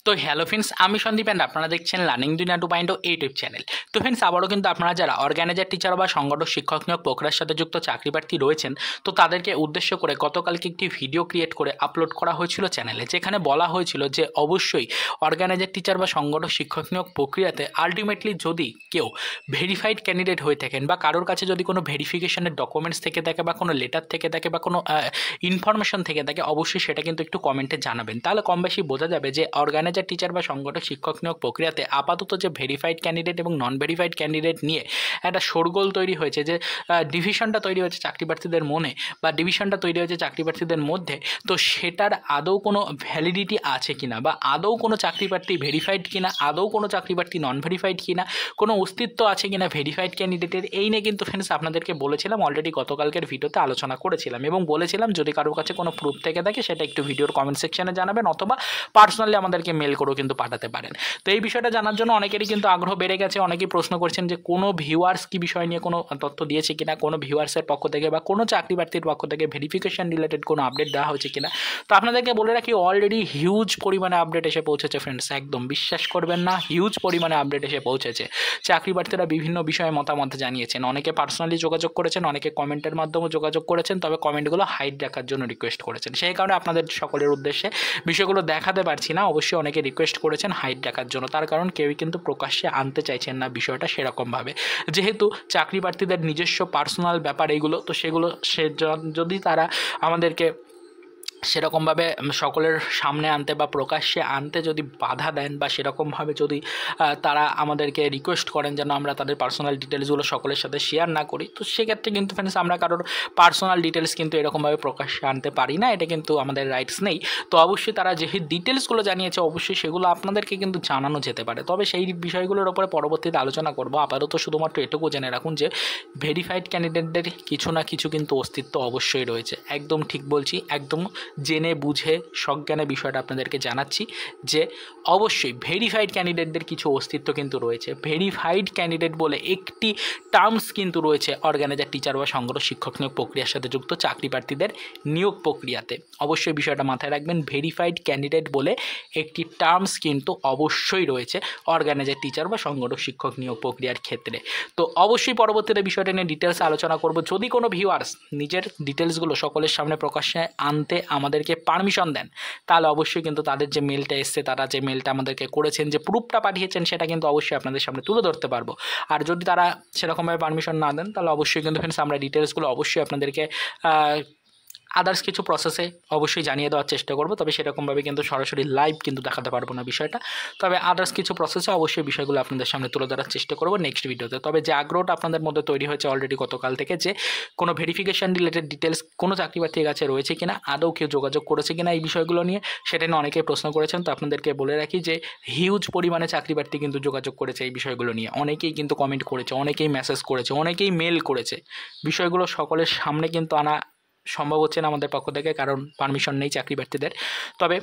তো hello friends, আমি Sandeep and আপনারা দেখছেন লার্নিং দুনিয়া 2.0 ইউটিউব চ্যানেল। তো ফ্রেন্ডস, আবারও কিন্তু আপনারা যারা অর্গানাইজার টিচার বা সংগঠক শিক্ষক নিয়োগ প্রক্রিয়ার সাথে যুক্ত চাকরি প্রার্থী রয়েছেন, তো তাদেরকে উদ্দেশ্য করে গতকালকে একটি ভিডিও ক্রিয়েট করে আপলোড করা হয়েছিল চ্যানেলে, যেখানে বলা হয়েছিল যে অবশ্যই অর্গানাইজার টিচার বা সংগঠক শিক্ষক নিয়োগ প্রক্রিয়াতে আলটিমেটলি যদি কেউ ভেরিফাইড ক্যান্ডিডেট হয়ে থাকেন বা কারোর কাছে যদি কোনো ভেরিফিকেশনের ডকুমেন্টস থেকে থাকে বা কোনো লেটার থেকে থাকে বা কোনো ইনফরমেশন থেকে থাকে, অবশ্যই সেটা কিন্তু একটু কমেন্টে জানাবেন। তাহলে কম বেশি বোঝা যাবে যে অর্গানাইজার টিচার বা সংগঠক শিক্ষক নিয়োগ প্রক্রিয়াতে আপাতত যে ভেরিফাইড ক্যান্ডিডেট এবং নন ভেরিফাইড ক্যান্ডিডেট নিয়ে একটা শোরগোল তৈরি হয়েছে, যে ডিভিশনটা তৈরি হয়েছে চাকরি প্রার্থীদের মনে বা ডিভিশনটা তৈরি হয়েছে চাকরি প্রার্থীদের মধ্যে, তো সেটার আদৌ কোনো ভ্যালিডিটি আছে কিনা বা আদৌ কোনো চাকরি প্রার্থী ভেরিফাইড কিনা, আদৌ কোনো চাকরি প্রার্থী নন ভেরিফাইড কিনা, কোনো অস্তিত্ব আছে কিনা ভেরিফাইড ক্যান্ডিডেটের, এই নিয়ে কিন্তু ফ্রেন্ডস আপনাদেরকে বলেছিলাম, অলরেডি গতকালকের ভিডিওতে আলোচনা করেছিলাম এবং বলেছিলাম যদি কারোর কাছে কোনো প্রুফ থেকে থাকে সেটা একটু ভিডিওর কমেন্ট সেকশনে জানাবেন অথবা পার্সোনালি আমাদেরকে মেল করেও কিন্তু পাঠাতে পারেন। তো এই বিষয়টা জানার জন্য অনেকেরই কিন্তু আগ্রহ বেড়ে গেছে। অনেকেই প্রশ্ন করছেন যে কোনো ভিউয়ার্স কি বিষয় নিয়ে কোনো তথ্য দিয়েছে কিনা, কোনো ভিউয়ার্সের পক্ষ থেকে বা কোনো চাকরি প্রার্থীর পক্ষ থেকে ভেরিফিকেশন রিলেটেড কোনো আপডেট দেওয়া হয়েছে কিনা। তো আপনাদেরকে বলে রাখি, অলরেডি হিউজ পরিমাণে আপডেট এসে পৌঁছেছে ফ্রেন্ডস, একদম বিশ্বাস করবেন না, হিউজ পরিমাণে আপডেট এসে পৌঁছেছে। চাকরি প্রার্থীরা বিভিন্ন বিষয়ে মতামত জানিয়েছেন, অনেকে পার্সোনালি যোগাযোগ করেছেন, অনেকে কমেন্টের মাধ্যমে যোগাযোগ করেছেন, তবে কমেন্টগুলো হাইড রাখার জন্য রিকোয়েস্ট করেছেন। সেই কারণে আপনাদের সকলের উদ্দেশ্যে বিষয়গুলো দেখাতে পারছি না। অবশ্যই অনেকে রিকোয়েস্ট করেছেন হাইড রাখার জন্য, তার কারণ কেউই কিন্তু প্রকাশ্যে আনতে চাইছেন না বিষয়টা সেরকমভাবে, যেহেতু চাকরি প্রার্থীদের নিজস্ব পার্সোনাল ব্যাপার এইগুলো, তো সেগুলো যদি তারা আমাদেরকে সেরকমভাবে সকলের সামনে আনতে বা প্রকাশ্যে আনতে যদি বাধা দেন বা সেরকমভাবে যদি তারা আমাদেরকে রিকোয়েস্ট করেন যেন আমরা তাদের পার্সোনাল ডিটেলসগুলো সকলের সাথে শেয়ার না করি, তো সেক্ষেত্রে কিন্তু ফ্রেন্ডস আমরা কারোর পার্সোনাল ডিটেলস কিন্তু এরকমভাবে প্রকাশ্যে আনতে পারি না, এটা কিন্তু আমাদের রাইটস নেই। তো অবশ্যই তারা যে ডিটেলসগুলো জানিয়েছে অবশ্যই সেগুলো আপনাদেরকে কিন্তু জানানো যেতে পারে, তবে সেই বিষয়গুলোর ওপরে পরবর্তীতে আলোচনা করবো। আপাতত শুধুমাত্র এটুকু জেনে রাখুন যে ভেরিফাইড ক্যান্ডিডেটদের কিছু না কিছু কিন্তু অস্তিত্ব অবশ্যই রয়েছে। একদম ঠিক বলছি, একদম জেনে বুঝে সজ্ঞানে বিষয়টা আপনাদেরকে জানাচ্ছি যে অবশ্যই ভেরিফাইড ক্যান্ডিডেটদের কিছু অস্তিত্ব কিন্তু রয়েছে। ভেরিফাইড ক্যান্ডিডেট বলে একটি টার্মস কিন্তু রয়েছে অর্গানাইজার টিচার বা সংগঠক শিক্ষক নিয়োগ প্রক্রিয়ার সাথে যুক্ত চাকরি প্রার্থীদের নিয়োগ প্রক্রিয়াতে। অবশ্যই বিষয়টা মাথায় রাখবেন, ভেরিফাইড ক্যান্ডিডেট বলে একটি টার্মস কিন্তু অবশ্যই রয়েছে অর্গানাইজার টিচার বা সংগঠক শিক্ষক নিয়োগ প্রক্রিয়ার ক্ষেত্রে। তো অবশ্যই পরবর্তীতে বিষয়টা নিয়ে ডিটেলস আলোচনা করব। যদি কোনো ভিউয়ার্স নিজের ডিটেলসগুলো সকলের সামনে প্রকাশ্যে আনতে আমাদেরকে পারমিশন দেন, তাহলে অবশ্যই কিন্তু তাদের যে মেলটা এসছে, তারা যে মেলটা আমাদেরকে করেছেন, যে প্রুফটা পাঠিয়েছেন, সেটা কিন্তু অবশ্যই আপনাদের সামনে তুলে ধরতে পারবো। আর যদি তারা সেরকমভাবে পারমিশন না দেন, তাহলে অবশ্যই কিন্তু ফ্রেন্ডস আমরা ডিটেলসগুলো অবশ্যই আপনাদেরকে আদার্স কিছু প্রসেসে অবশ্যই জানিয়ে দেওয়ার চেষ্টা করব, তবে সেরকমভাবে কিন্তু সরাসরি লাইভ কিন্তু দেখাতে পারবো না বিষয়টা, তবে আদার্স কিছু প্রসেসে অবশ্যই বিষয়গুলো আপনাদের সামনে তুলে ধরার চেষ্টা করব নেক্সট ভিডিওতে। তবে যে আগ্রহটা আপনাদের মধ্যে তৈরি হয়েছে অলরেডি গতকাল থেকে, যে কোনো ভেরিফিকেশন রিলেটেড ডিটেলস কোনো চাকরি প্রার্থীর কাছে রয়েছে কিনা, আদৌ কেউ যোগাযোগ করেছে কিনা এই বিষয়গুলো নিয়ে, সেটা নিয়ে অনেকেই প্রশ্ন করেছেন। তো আপনাদেরকে বলে রাখি যে হিউজ পরিমাণে চাকরি প্রার্থী কিন্তু যোগাযোগ করেছে এই বিষয়গুলো নিয়ে, অনেকেই কিন্তু কমেন্ট করেছে, অনেকেই মেসেজ করেছে, অনেকেই মেল করেছে। বিষয়গুলো সকলের সামনে কিন্তু আনা সম্ভব হচ্ছে না আমাদের পক্ষ থেকে, কারণ পারমিশন নেই চাকরি প্রার্থীদের। তবে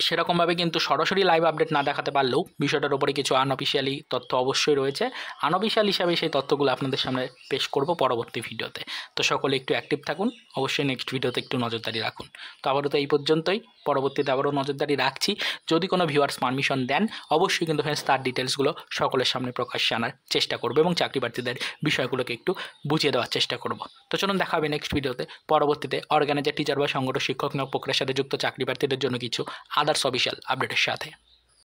সেরকমভাবে কিন্তু সরাসরি লাইভ আপডেট না দেখাতে পারলেও বিষয়টার উপরে কিছু আনঅফিসিয়ালি তথ্য অবশ্যই রয়েছে। আনঅফিসিয়াল হিসাবে সেই তথ্যগুলো আপনাদের সামনে পেশ করব পরবর্তী ভিডিওতে। তো সকলে একটু অ্যাক্টিভ থাকুন, অবশ্যই নেক্সট ভিডিওতে একটু নজরদারি রাখুন। তো আবারও তো এই পর্যন্তই, পরবর্তীতে আবারও নজরদারি রাখছি। যদি কোনো ভিউয়ার্স পারমিশন দেন, অবশ্যই কিন্তু ফ্রেন্ডস তার ডিটেলসগুলো সকলের সামনে প্রকাশ্যে আনার চেষ্টা করবো এবং চাকরি প্রার্থীদের বিষয়গুলোকে একটু বুঝিয়ে দেওয়ার চেষ্টা করব। তো চলুন দেখা হবে নেক্সট ভিডিওতে। পরবর্তীতে অর্গানাইজার টিচার বা সংগঠক শিক্ষক নিয়োগ প্রক্রিয়ার সাথে যুক্ত চাকরি প্রার্থীদের জন্য কিছু আদার্স অফিসিয়াল আপডেটের সাথে।